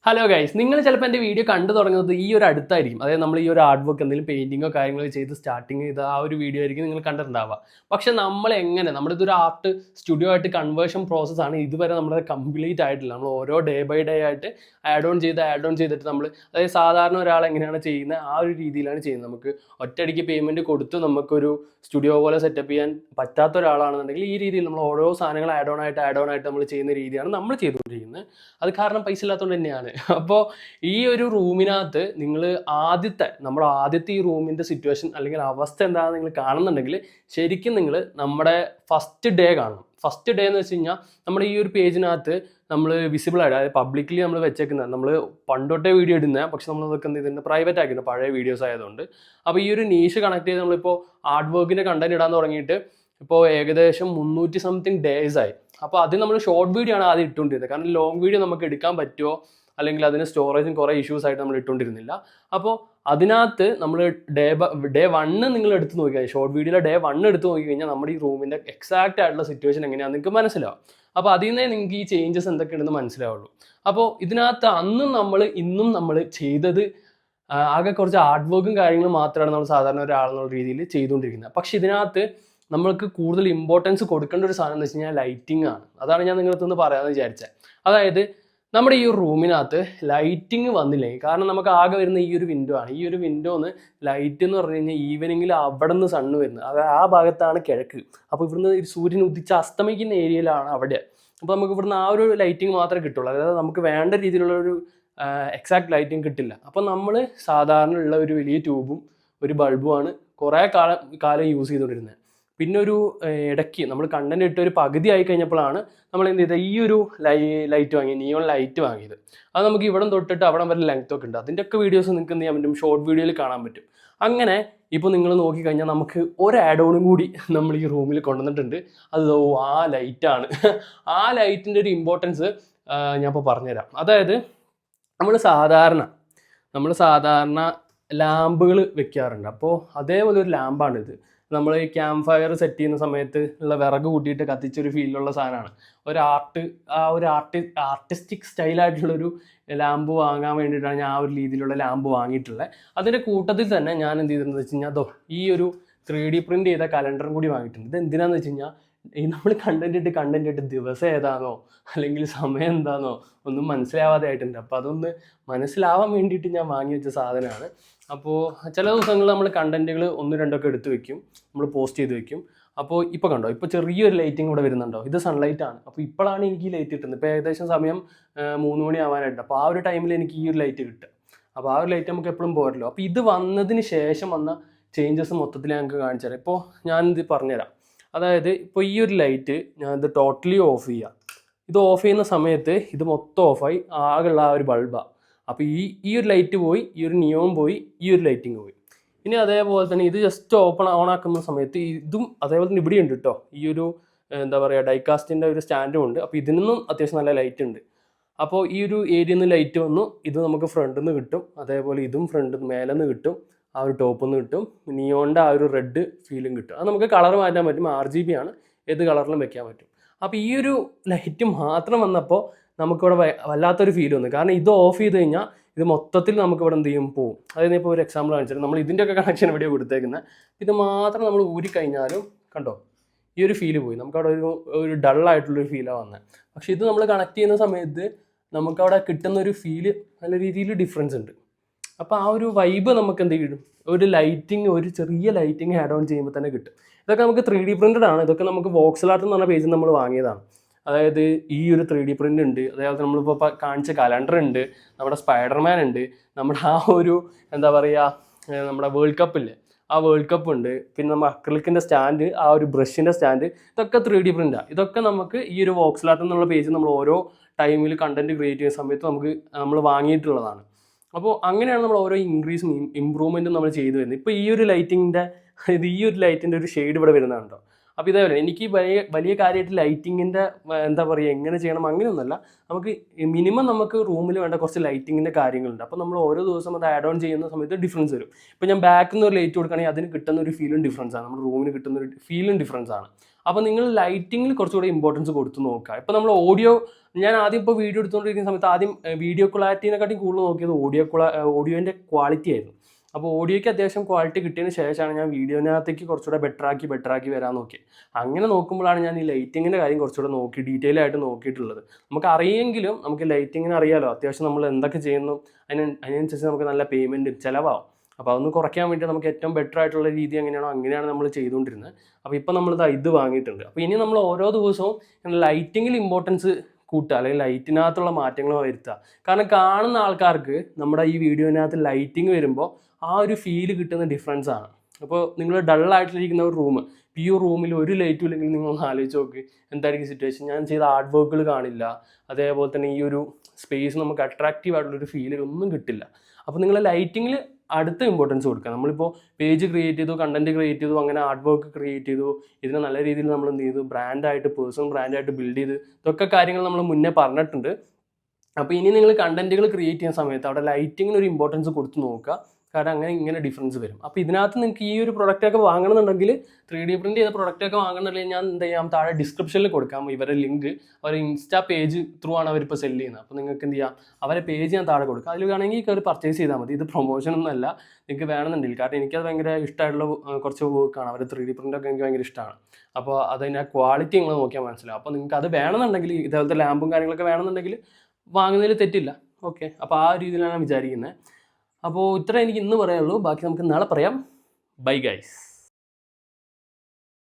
Hello guys, നിങ്ങൾ ചിലപ്പോൾ എൻ്റെ വീഡിയോ കണ്ടു തുടങ്ങുന്നത് ഈ ഒരു അടുത്തായിരിക്കും. അതായത് നമ്മൾ ഈ ഒരു ആർട്ട് വർക്ക് എന്തെങ്കിലും പെയിൻറ്റിങ്ങോ കാര്യങ്ങളോ ചെയ്ത് സ്റ്റാർട്ടിങ് ചെയ്ത് ആ ഒരു വീഡിയോ ആയിരിക്കും നിങ്ങൾ കണ്ടിട്ടുണ്ടാവുക. പക്ഷെ നമ്മൾ എങ്ങനെ നമ്മുടെ ഇതൊരു ആർട്ട് സ്റ്റുഡിയോ ആയിട്ട് കൺവേർഷൻ പ്രോസസ്സാണ് ഇതുവരെ നമ്മുടെ കംപ്ലീറ്റ് ആയിട്ടില്ല. നമ്മൾ ഓരോ ഡേ ബൈ ഡേ ആയിട്ട് ആഡ് ഓൺ ചെയ്തിട്ട് നമ്മൾ അതായത് സാധാരണ ഒരാൾ എങ്ങനെയാണ് ചെയ്യുന്നത് ആ ഒരു രീതിയിലാണ് ചെയ്യുന്നത്. നമുക്ക് ഒറ്റയടിക്ക് പേയ്മെൻറ്റ് കൊടുത്ത് നമുക്കൊരു സ്റ്റുഡിയോ പോലെ സെറ്റപ്പ് ചെയ്യാൻ പറ്റാത്ത ഒരാളാണെന്നുണ്ടെങ്കിൽ ഈ രീതിയിൽ നമ്മൾ ഓരോ സാധനങ്ങൾ ആഡ് ഓൺ ആയിട്ട് നമ്മൾ ചെയ്യുന്ന രീതിയാണ് നമ്മൾ ചെയ്തുകൊണ്ടിരിക്കുന്നത്. അത് കാരണം പൈസ ഇല്ലാത്തതുകൊണ്ട് തന്നെയാണ്. അപ്പോൾ ഈ ഒരു റൂമിനകത്ത് നിങ്ങൾ നമ്മുടെ ആദ്യത്തെ ഈ റൂമിൻ്റെ സിറ്റുവേഷൻ അല്ലെങ്കിൽ അവസ്ഥ എന്താണെന്ന് നിങ്ങൾ കാണുന്നുണ്ടെങ്കിൽ ശരിക്കും നിങ്ങൾ നമ്മുടെ ഫസ്റ്റ് ഡേ കാണണം. ഫസ്റ്റ് ഡേ എന്ന് വെച്ച് കഴിഞ്ഞാൽ നമ്മുടെ ഈ ഒരു പേജിനകത്ത് നമ്മൾ വിസിബിൾ ആയിട്ട് അതായത് പബ്ലിക്കലി നമ്മൾ വെച്ചേക്കുന്നത് നമ്മൾ പണ്ടോട്ടേ വീഡിയോ ഇടുന്നത്, പക്ഷെ നമ്മളതൊക്കെ എന്ത് ചെയ്തിട്ടുണ്ട് പ്രൈവറ്റ് ആക്കിയിട്ടുണ്ട് പഴയ വീഡിയോസ് ആയതുകൊണ്ട്. അപ്പോൾ ഈ ഒരു നീഷ് കണക്ട് ചെയ്ത് നമ്മളിപ്പോൾ ആർട്ട് വർക്കിൻ്റെ കണ്ടന്റ് ഇടാൻ തുടങ്ങിയിട്ട് ഇപ്പോൾ ഏകദേശം 300 സംതിങ് ഡേയ്സ് ആയി. അപ്പോൾ അത് നമ്മൾ ഷോർട്ട് വീഡിയോ ആണ് ആദ്യം ഇട്ടുകൊണ്ടിരുന്നത്. കാരണം ലോങ് വീഡിയോ നമുക്ക് എടുക്കാൻ പറ്റുമോ അല്ലെങ്കിൽ അതിന് സ്റ്റോറേജും കുറേ ഇഷ്യൂസ് ആയിട്ട് നമ്മൾ ഇട്ടുകൊണ്ടിരുന്നില്ല. അപ്പോൾ അതിനകത്ത് നമ്മൾ ഡേ 1 നിങ്ങൾ എടുത്ത് നോക്കിയാൽ ഷോർട്ട് വീഡിയോയിലെ ഡേ 1 എടുത്ത് നോക്കി കഴിഞ്ഞാൽ നമ്മുടെ ഈ റൂമിൻ്റെ എക്സാക്റ്റ് ആയിട്ടുള്ള സിറ്റുവേഷൻ എങ്ങനെയാണെന്ന് നിങ്ങൾക്ക് മനസ്സിലാവും. അപ്പോൾ അതിൽ നിന്നേ നിങ്ങൾക്ക് ഈ ചേഞ്ചസ് എന്തൊക്കെയുണ്ടെന്ന് മനസ്സിലാവുള്ളൂ. അപ്പോൾ ഇതിനകത്ത് ഇന്നും നമ്മൾ ചെയ്തത് ആകെ കുറച്ച് ആർട്ട് വർക്കും കാര്യങ്ങളും മാത്രമാണ് നമ്മൾ സാധാരണ ഒരാളെന്നുള്ള രീതിയിൽ ചെയ്തുകൊണ്ടിരിക്കുന്നത്. പക്ഷെ ഇതിനകത്ത് നമ്മൾക്ക് കൂടുതൽ ഇമ്പോർട്ടൻസ് കൊടുക്കേണ്ട ഒരു സാധനം എന്ന് വെച്ച് കഴിഞ്ഞാൽ ലൈറ്റിംഗ് ആണ്. അതാണ് ഞാൻ നിങ്ങളുടെ അടുത്ത് പറയാമെന്ന് വിചാരിച്ചത്. അതായത് നമ്മുടെ ഈ ഒരു റൂമിനകത്ത് ലൈറ്റിംഗ് വന്നില്ലെങ്കിൽ, കാരണം നമുക്ക് ആകെ വരുന്ന ഈ ഒരു വിൻഡോ ആണ്. ഈ ഒരു വിൻഡോന്ന് ലൈറ്റ് എന്ന് പറഞ്ഞു കഴിഞ്ഞാൽ ഈവനിങ്ങിൽ അവിടെ നിന്ന് സണ്ണ് വരുന്നത്, അത് ആ ഭാഗത്താണ് കിഴക്ക്. അപ്പോൾ ഇവിടുന്ന് സൂര്യൻ ഉദിച്ച് അസ്തമിക്കുന്ന ഏരിയയിലാണ് അവിടെ. അപ്പോൾ നമുക്ക് ഇവിടുന്ന് ആ ഒരു ലൈറ്റിംഗ് മാത്രമേ കിട്ടുള്ളൂ. അതായത് നമുക്ക് വേണ്ട രീതിയിലുള്ള ഒരു എക്സാക്ട് ലൈറ്റിംഗ് കിട്ടില്ല. അപ്പോൾ നമ്മൾ സാധാരണ ഉള്ള ഒരു വലിയ ട്യൂബും ഒരു ബൾബുമാണ് കുറേ കാലം യൂസ് ചെയ്തുകൊണ്ടിരുന്നത്. പിന്നെ ഒരു ഇടയ്ക്ക് നമ്മൾ കണ്ടന്റ് ഇട്ട് ഒരു പകുതി ആയി കഴിഞ്ഞപ്പോഴാണ് നമ്മൾ എന്ത് ചെയ്തത് ഈ ഒരു ലൈറ്റ് വാങ്ങി, നിയോൺ ലൈറ്റ് വാങ്ങിയത്. അത് നമുക്ക് ഇവിടെ തൊട്ടിട്ട് അവിടെ വരെ ലെങ്ത് ഒക്കെ ഉണ്ട്. അതിൻ്റെ ഒക്കെ വീഡിയോസ് നിങ്ങൾക്ക് എന്ത് ചെയ്യാൻ പറ്റും, ഷോർട്ട് വീഡിയോയിൽ കാണാൻ പറ്റും. അങ്ങനെ ഇപ്പോൾ നിങ്ങൾ നോക്കിക്കഴിഞ്ഞാൽ നമുക്ക് ഒരു ആഡ് ഓണും കൂടി നമ്മൾ ഈ റൂമിൽ കൊണ്ടുവന്നിട്ടുണ്ട്. അത് ആ ലൈറ്റാണ്. ആ ലൈറ്റിൻ്റെ ഒരു ഇമ്പോർട്ടൻസ് ഞാൻ ഇപ്പോൾ പറഞ്ഞുതരാം. അതായത് നമ്മൾ സാധാരണ ലാമ്പുകൾ വെക്കാറുണ്ട്. അപ്പോൾ അതേപോലെ ഒരു ലാമ്പാണിത്. നമ്മൾ ഈ ക്യാമ്പ് ഫയർ സെറ്റ് ചെയ്യുന്ന സമയത്ത് ഉള്ള വിറക് കൂട്ടിയിട്ട് കത്തിച്ചൊരു ഫീലുള്ള സാധനമാണ്. ആർട്ടിസ്റ്റിക് സ്റ്റൈലായിട്ടുള്ളൊരു ലാമ്പ് വാങ്ങാൻ വേണ്ടിയിട്ടാണ് ഞാൻ ആ ഒരു രീതിയിലുള്ള ലാമ്പ് വാങ്ങിയിട്ടുള്ളത്. അതിൻ്റെ കൂട്ടത്തിൽ തന്നെ ഞാൻ എന്ത് ചെയ്തിട്ടുണ്ടെന്ന് വെച്ച് കഴിഞ്ഞാൽ ഈ ഒരു 3D പ്രിൻ്റ് ചെയ്ത കലണ്ടറും കൂടി വാങ്ങിയിട്ടുണ്ട്. ഇത് എന്തിനാന്ന് വെച്ച് കഴിഞ്ഞാൽ ഈ നമ്മൾ കണ്ടന്റ് ഇട്ട് ദിവസം ഏതാണോ അല്ലെങ്കിൽ സമയം എന്താണോ ഒന്നും മനസ്സിലാവാതെ ആയിട്ടുണ്ട്. അപ്പോൾ അതൊന്ന് മനസ്സിലാവാൻ വേണ്ടിയിട്ട് ഞാൻ വാങ്ങി വെച്ച സാധനമാണ്. അപ്പോൾ ചില ദിവസങ്ങളിൽ നമ്മൾ കണ്ടന്റുകൾ 1-2 എടുത്ത് വെക്കും, നമ്മൾ പോസ്റ്റ് ചെയ്ത് വെക്കും. അപ്പോൾ ഇപ്പോൾ കണ്ടോ, ഇപ്പോൾ ചെറിയൊരു ലൈറ്റിംഗ് ഇവിടെ വരുന്നുണ്ടോ, ഇത് സൺലൈറ്റ് ആണ്. അപ്പോൾ ഇപ്പോഴാണ് എനിക്ക് ഈ ലൈറ്റ് കിട്ടുന്നത്. ഇപ്പോൾ ഏകദേശം സമയം 3 മണി ആവാനായിട്ട്. അപ്പോൾ ആ ഒരു ടൈമിൽ എനിക്ക് ഈ ഒരു ലൈറ്റ് കിട്ടുക. അപ്പോൾ ആ ഒരു ലൈറ്റ് നമുക്ക് എപ്പോഴും പോരല്ലോ. അപ്പോൾ ഇത് വന്നതിന് ശേഷം വന്ന ചേഞ്ചസ് മൊത്തത്തിൽ ഞങ്ങൾക്ക് കാണിച്ചു തരാം. ഇപ്പോൾ ഞാനിത് പറഞ്ഞുതരാം. അതായത് ഇപ്പോൾ ഈ ഒരു ലൈറ്റ് ഞാനിത് ടോട്ടലി ഓഫ് ചെയ്യാം. ഇത് ഓഫ് ചെയ്യുന്ന സമയത്ത് ഇത് മൊത്തം ഓഫായി, ആകെയുള്ള ആ ഒരു ബൾബാണ്. അപ്പോൾ ഈ ഒരു ലൈറ്റ് പോയി, ഈ ഒരു നിയോൺ പോയി, ഈ ഒരു ലൈറ്റിങ് പോയി. ഇനി അതേപോലെ തന്നെ ഇത് ജസ്റ്റ് ഓൺ ആക്കുന്ന സമയത്ത് ഇതും അതേപോലെ തന്നെ ഇവിടെ ഉണ്ട് കേട്ടോ. ഈ ഒരു എന്താ പറയുക ഡൈകാസ്റ്റിൻ്റെ ഒരു സ്റ്റാൻഡും ഉണ്ട്. അപ്പോൾ ഇതിൽ നിന്നും അത്യാവശ്യം നല്ല ലൈറ്റ് ഉണ്ട്. അപ്പോൾ ഈ ഒരു ഏരിയയിൽ നിന്ന് ലൈറ്റ് വന്നു, ഇത് നമുക്ക് ഫ്രണ്ടിൽ നിന്ന് കിട്ടും. അതേപോലെ ഇതും ഫ്രണ്ടിൽ നിന്ന് മേലെ നിന്ന് കിട്ടും, ആ ഒരു ടോപ്പിൽ നിന്ന് കിട്ടും. നിയോണിൻ്റെ ആ ഒരു റെഡ് ഫീലും കിട്ടും. അത് നമുക്ക് കളർ മാറ്റാൻ പറ്റും, RGB ആണ്, ഏത് കളറിലും വെക്കാൻ പറ്റും. അപ്പോൾ ഈ ഒരു ലൈറ്റ് മാത്രം വന്നപ്പോൾ നമുക്കിവിടെ വല്ലാത്തൊരു ഫീൽ വന്നു. കാരണം ഇത് ഓഫ് ചെയ്ത് കഴിഞ്ഞാൽ ഇത് മൊത്തത്തിൽ നമുക്കിവിടെ എന്ത് ചെയ്യും പോകും. അതായത് ഇപ്പോൾ ഒരു എക്സാമ്പിൾ കാണിച്ചിട്ട് നമ്മൾ ഇതിൻ്റെയൊക്കെ കണക്ഷൻ ഇവിടെ കൊടുത്തേക്കുന്നത്. ഇത് മാത്രം നമ്മൾ ഊരിക്കഴിഞ്ഞാലും കണ്ടോ ഈ ഒരു ഫീല് പോയി. നമുക്കവിടെ ഒരു ഡള്ളായിട്ടുള്ളൊരു ഫീലാണ് വന്നത്. പക്ഷേ ഇത് നമ്മൾ കണക്ട് ചെയ്യുന്ന സമയത്ത് നമുക്കവിടെ കിട്ടുന്ന ഒരു ഫീല് നല്ല രീതിയിൽ ഡിഫറൻസ് ഉണ്ട്. അപ്പോൾ ആ ഒരു വൈബ് നമുക്ക് എന്ത് കിട്ടും, ഒരു ചെറിയ ലൈറ്റിങ് ആഡ് ഓൺ ചെയ്യുമ്പോൾ തന്നെ കിട്ടും. ഇതൊക്കെ നമുക്ക് 3D പ്രിൻ്റഡ് ആണ്. ഇതൊക്കെ നമുക്ക് വോക്സൽ ആർട്ട് എന്ന് പറഞ്ഞ പേജിൽ നമ്മൾ വാങ്ങിയതാണ്. അതായത് ഈ ഒരു 3D പ്രിൻ്റ് ഉണ്ട്, അതേപോലെ നമ്മളിപ്പോൾ കാണിച്ച കലണ്ടർ ഉണ്ട്, നമ്മുടെ സ്പൈഡർമാൻ ഉണ്ട്, നമ്മുടെ ആ ഒരു എന്താ പറയുക നമ്മുടെ വേൾഡ് കപ്പില്ലേ ആ വേൾഡ് കപ്പ് ഉണ്ട്, പിന്നെ നമ്മൾ അക്രിലിക്കിൻ്റെ സ്റ്റാൻഡ്, ആ ഒരു ബ്രഷിൻ്റെ സ്റ്റാൻഡ്, ഇതൊക്കെ 3D പ്രിൻ്റാണ്. ഇതൊക്കെ നമുക്ക് ഈ ഒരു വോക്സൽ ആർട്ട് എന്നുള്ള പേജിൽ നമ്മൾ ഓരോ ടൈമിൽ കണ്ടന്റ് ക്രിയേറ്റ് ചെയ്യുന്ന സമയത്ത് നമ്മൾ വാങ്ങിയിട്ടുള്ളതാണ്. അപ്പോൾ അങ്ങനെയാണ് നമ്മൾ ഓരോ ഇമ്പ്രൂവ്മെൻറ്റും നമ്മൾ ചെയ്തു വരുന്നത്. ഇപ്പോൾ ഈ ഒരു ലൈറ്റിൻ്റെ ഒരു ഷെയ്ഡ് ഇവിടെ വരുന്നുണ്ടോ, അപ്പോൾ ഇതേപോലെ എനിക്ക് വലിയ കാര്യമായിട്ട് ലൈറ്റിങ്ങിൻ്റെ എന്താ പറയുക എങ്ങനെ ചെയ്യണം അങ്ങനെയൊന്നുമല്ല. നമുക്ക് മിനിമം നമുക്ക് റൂമിൽ വേണ്ട കുറച്ച് ലൈറ്റിങ്ങിൻ്റെ കാര്യങ്ങളുണ്ട്. അപ്പോൾ നമ്മൾ ഓരോ ദിവസം അത് ആഡ് ഓൺ ചെയ്യുന്ന സമയത്ത് ഡിഫറൻസ് വരും. ഇപ്പോൾ ഞാൻ ബാക്കിൽ നിന്ന് ഒരു ലൈറ്റ് കൊടുക്കുകയാണെങ്കിൽ അതിന് കിട്ടുന്ന ഒരു ഫീലും ഡിഫറൻസ് ആണ്, നമ്മുടെ റൂമിന് കിട്ടുന്ന ഒരു ഫീലും ഡിഫറൻസ് ആണ്. അപ്പോൾ നിങ്ങൾ ലൈറ്റിങ്ങിൽ കുറച്ചുകൂടി ഇമ്പോർട്ടൻസ് കൊടുത്ത് നോക്കുക. ഇപ്പോൾ നമ്മൾ ഓഡിയോ, ഞാൻ ആദ്യം ഇപ്പോൾ വീഡിയോ എടുത്തുകൊണ്ടിരിക്കുന്ന സമയത്ത് ആദ്യം വീഡിയോ ക്ലാരിറ്റീനെക്കാട്ടിയും കൂടുതൽ നോക്കിയത് ഓഡിയോൻ്റെ ക്വാളിറ്റി ആയിരുന്നു. അപ്പോൾ ഓഡിയോയ്ക്ക് അത്യാവശ്യം ക്വാളിറ്റി കിട്ടിയതിന് ശേഷമാണ് ഞാൻ വീഡിയോനകത്തേക്ക് കുറച്ചുകൂടെ ബെറ്ററാക്കി വരാൻ നോക്കിയത്. അങ്ങനെ നോക്കുമ്പോഴാണ് ഞാൻ ഈ ലൈറ്റിങ്ങിൻ്റെ കാര്യം കുറച്ചുകൂടെ ഡീറ്റെയിൽ ആയിട്ട് നോക്കിയിട്ടുള്ളത്. നമുക്ക് അറിയെങ്കിലും നമുക്ക് ലൈറ്റിങ്ങിന് അറിയാലോ, അത്യാവശ്യം നമ്മൾ എന്തൊക്കെ ചെയ്യുന്നു അതിനനുസരിച്ച് നമുക്ക് നല്ല പേയ്മെൻറ്റ് ചിലവാകും. അപ്പോൾ അതൊന്ന് കുറയ്ക്കാൻ വേണ്ടി നമുക്ക് ഏറ്റവും ബെറ്റർ ആയിട്ടുള്ള രീതി അങ്ങനെയാണ് നമ്മൾ ചെയ്തുകൊണ്ടിരുന്നത്. അപ്പോൾ ഇപ്പോൾ നമ്മളിത് ഇത് വാങ്ങിയിട്ടുണ്ട്. അപ്പോൾ ഇനി നമ്മൾ ഓരോ ദിവസവും ലൈറ്റിങ്ങിൽ ഇമ്പോർട്ടൻസ് കൂട്ടുക, അല്ലെങ്കിൽ ലൈറ്റിനകത്തുള്ള മാറ്റങ്ങൾ വരുത്തുക. കാരണം കാണുന്ന ആൾക്കാർക്ക് നമ്മുടെ ഈ വീഡിയോനകത്ത് ലൈറ്റിങ് വരുമ്പോൾ ആ ഒരു ഫീല് കിട്ടുന്ന ഡിഫറൻസ് ആണ്. അപ്പോൾ നിങ്ങൾ ഡള്ളായിട്ടിരിക്കുന്ന ഒരു റൂം, ഈ റൂമിൽ ഒരു ലൈറ്റും ഇല്ലെങ്കിൽ നിങ്ങളൊന്ന് ആലോചിച്ച് നോക്ക് എന്തായിരിക്കും സിറ്റുവേഷൻ. ഞാൻ ചെയ്ത ആർട്ട് വർക്കുകൾ കാണില്ല, അതേപോലെ തന്നെ ഈ ഒരു സ്പേസ് നമുക്ക് അട്രാക്റ്റീവ് ആയിട്ടുള്ളൊരു ഫീൽ ഒന്നും കിട്ടില്ല. അപ്പോൾ നിങ്ങൾ ലൈറ്റിങ്ങിൽ അടുത്ത ഇമ്പോർട്ടൻസ് കൊടുക്കുക. നമ്മളിപ്പോൾ പേജ് ക്രിയേറ്റ് ചെയ്തു, കണ്ടന്റ് ക്രിയേറ്റ് ചെയ്തു, അങ്ങനെ ആർട്ട് വർക്ക് ക്രിയേറ്റ് ചെയ്തു, ഇതിനെ നല്ല രീതിയിൽ നമ്മൾ എന്ത് ചെയ്തു, പേഴ്സണൽ ബ്രാൻഡായിട്ട് ബിൽഡ് ചെയ്ത്, ഇതൊക്കെ കാര്യങ്ങൾ നമ്മൾ മുന്നേ പറഞ്ഞിട്ടുണ്ട്. അപ്പോൾ ഇനി നിങ്ങൾ കണ്ടന്റുകൾ ക്രിയേറ്റ് ചെയ്യുന്ന സമയത്ത് അവിടെ ലൈറ്റിങ്ങിന് ഒരു ഇമ്പോർട്ടൻസ് കൊടുത്ത് നോക്കുക. കാരണം ഇങ്ങനെ ഡിഫറൻസ് വരും. അപ്പോൾ ഇതിനകത്ത് നിങ്ങൾക്ക് ഈ ഒരു പ്രൊഡക്റ്റൊക്കെ വാങ്ങണമെന്നുണ്ടെങ്കിൽ, 3D പ്രിൻറ്റ് ചെയ്ത പ്രൊഡക്റ്റൊക്കെ വാങ്ങണമെന്നുണ്ടെങ്കിൽ ഞാൻ എന്ത് ചെയ്യാം, താഴെ ഡിസ്ക്രിപ്ഷനിൽ കൊടുക്കാം ഇവരുടെ ലിങ്ക്. അവരുടെ ഇൻസ്റ്റാ പേജ് ത്രൂ ആണ് അവരിപ്പോൾ സെല്ല് ചെയ്യുന്നത്. അപ്പോൾ നിങ്ങൾക്ക് എന്ത് ചെയ്യാം, അവരെ പേജ് ഞാൻ താഴെ കൊടുക്കാം. അതിൽ വേണമെങ്കിൽ കയറി പർച്ചേസ് ചെയ്താൽ മതി. ഇത് പ്രൊമോഷനൊന്നും അല്ല, നിങ്ങൾക്ക് വേണമെന്നുണ്ടെങ്കിൽ. കാരണം എനിക്കത് ഭയങ്കര ഇഷ്ടമായിട്ടുള്ള കുറച്ച് വർക്കാണ്. അവരുടെ 3D പ്രിൻ്റൊക്കെ എനിക്ക് ഭയങ്കര ഇഷ്ടമാണ്. അപ്പോൾ അതിൻ്റെ ക്വാളിറ്റി നിങ്ങൾ നോക്കിയാൽ മനസ്സിലാവും. അപ്പോൾ നിങ്ങൾക്ക് അത് വേണമെന്നുണ്ടെങ്കിൽ, ഇതേപോലത്തെ ലാമ്പും കാര്യങ്ങളൊക്കെ വേണമെന്നുണ്ടെങ്കിൽ വാങ്ങുന്നതിൽ തെറ്റില്ല. ഓക്കെ, അപ്പോൾ ആ രീതിയിലാണ് ഞാൻ വിചാരിക്കുന്നത്. അപ്പോൾ ഇത്ര എനിക്ക് ഇന്ന് പറയാനുള്ളൂ. ബാക്കി നമുക്ക് നാളെ പറയാം. Bye guys.